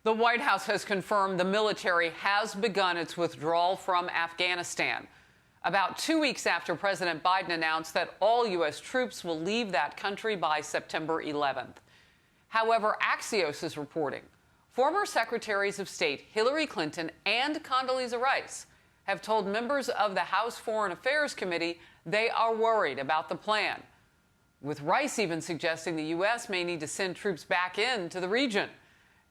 The White House has confirmed the military has begun its withdrawal from Afghanistan, about 2 weeks after President Biden announced that all U.S. troops will leave that country by September 11th. However, Axios is reporting former Secretaries of State Hillary Clinton and Condoleezza Rice have told members of the House Foreign Affairs Committee they are worried about the plan, with Rice even suggesting the U.S. may need to send troops back into the region.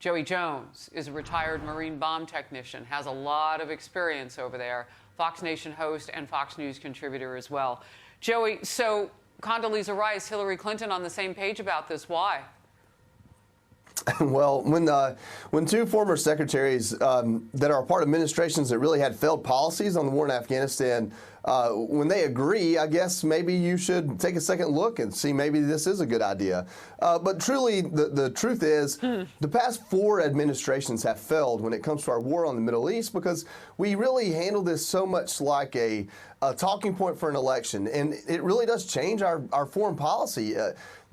Joey Jones is a retired Marine bomb technician, has a lot of experience over there, Fox Nation host and Fox News contributor as well. Joey, so Condoleezza Rice, Hillary Clinton on the same page about this. Why? Well, when two former secretaries that are a part of administrations that really had failed policies on the war in Afghanistan, when they agree, I guess maybe you should take a second look and see maybe this is a good idea. But truly, the truth is, the past 4 administrations have failed when it comes to our war on the Middle East because we really handle this so much like a talking point for an election, and it really does change our foreign policy.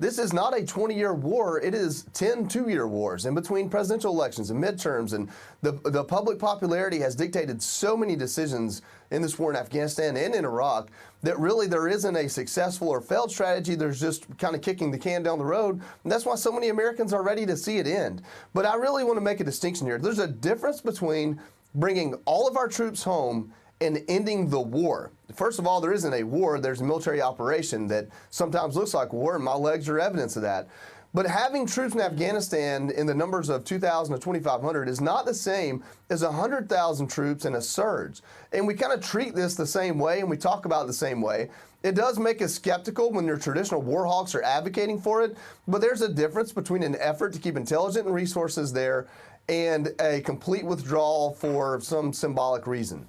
This is not a 20-year war. It is 10 two-year wars in between presidential elections and midterms, and the public popularity has dictated so many decisions in this war in Afghanistan and in Iraq that really there isn't a successful or failed strategy. There's just kind of kicking the can down the road, and that's why so many Americans are ready to see it end. But I really want to make a distinction here. There's a difference between bringing all of our troops home and ending the war. First of all, there isn't a war. There's a military operation that sometimes looks like war, and my legs are evidence of that. But having troops in Afghanistan in the numbers of 2,000 to 2,500 is not the same as 100,000 troops in a surge. And we kind of treat this the same way, and we talk about it the same way. It does make us skeptical when your traditional war hawks are advocating for it, but there's a difference between an effort to keep intelligence and resources there and a complete withdrawal for some symbolic reason.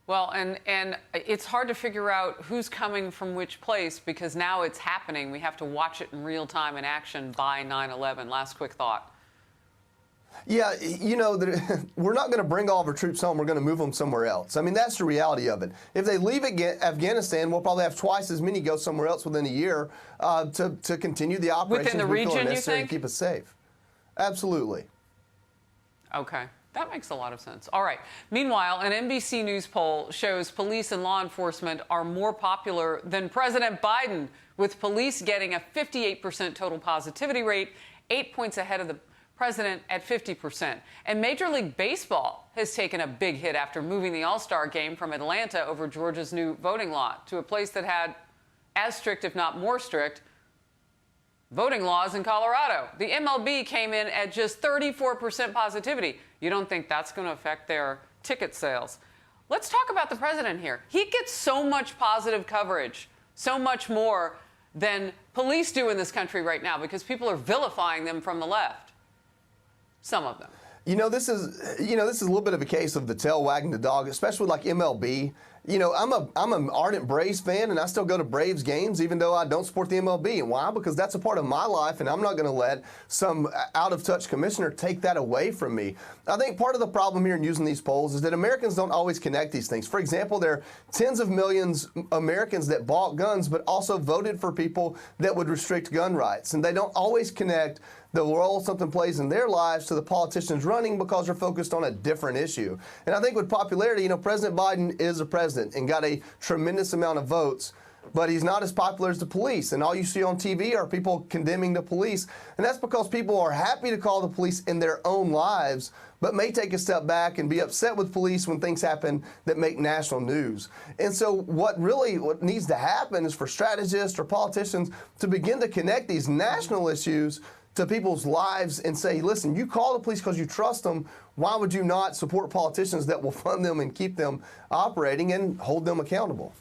Well, and it's hard to figure out who's coming from which place because now it's happening. We have to watch it in real time in action by 9/11. Last quick thought. Yeah, you know, we're not going to bring all of our troops home. We're going to move them somewhere else. I mean, that's the reality of it. If they leave Afghanistan, we'll probably have twice as many go somewhere else within a year to continue the operations within the region, necessary to keep us safe. Absolutely. Okay. That makes a lot of sense. All right. Meanwhile, an NBC News poll shows police and law enforcement are more popular than President Biden, with police getting a 58% total positivity rate, 8 points ahead of the president at 50%. And Major League Baseball has taken a big hit after moving the All-Star game from Atlanta over Georgia's new voting law to a place that had as strict, if not more strict, voting laws in Colorado. The MLB came in at just 34% positivity. You don't think that's going to affect their ticket sales? Let's talk about the president here. He gets so much positive coverage, so much more than police do in this country right now because people are vilifying them from the left. Some of them. You know, this is a little bit of a case of the tail wagging the dog, especially like MLB. You know, I'm an ardent Braves fan, and I still go to Braves games, even though I don't support the MLB. And why? Because that's a part of my life, and I'm not going to let some out-of-touch commissioner take that away from me. I think part of the problem here in using these polls is that Americans don't always connect these things. For example, there are tens of millions of Americans that bought guns, but also voted for people that would restrict gun rights. And they don't always connect the role something plays in their lives to the politicians running because they're focused on a different issue. And I think with popularity, you know, President Biden is a president and got a tremendous amount of votes, but he's not as popular as the police. And all you see on TV are people condemning the police. And that's because people are happy to call the police in their own lives, but may take a step back and be upset with police when things happen that make national news. And so what needs to happen is for strategists or politicians to begin to connect these national issues to people's lives and say, listen, you call the police because you trust them. Why would you not support politicians that will fund them and keep them operating and hold them accountable?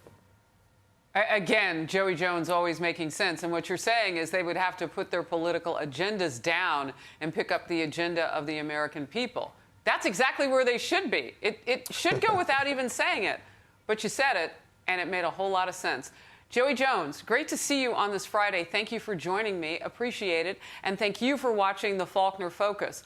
Again, Joey Jones always making sense. And what you're saying is they would have to put their political agendas down and pick up the agenda of the American people. That's exactly where they should be. It should go without even saying it. But you said it, and it made a whole lot of sense. Joey Jones, great to see you on this Friday. Thank you for joining me. Appreciate it. And thank you for watching the Faulkner Focus.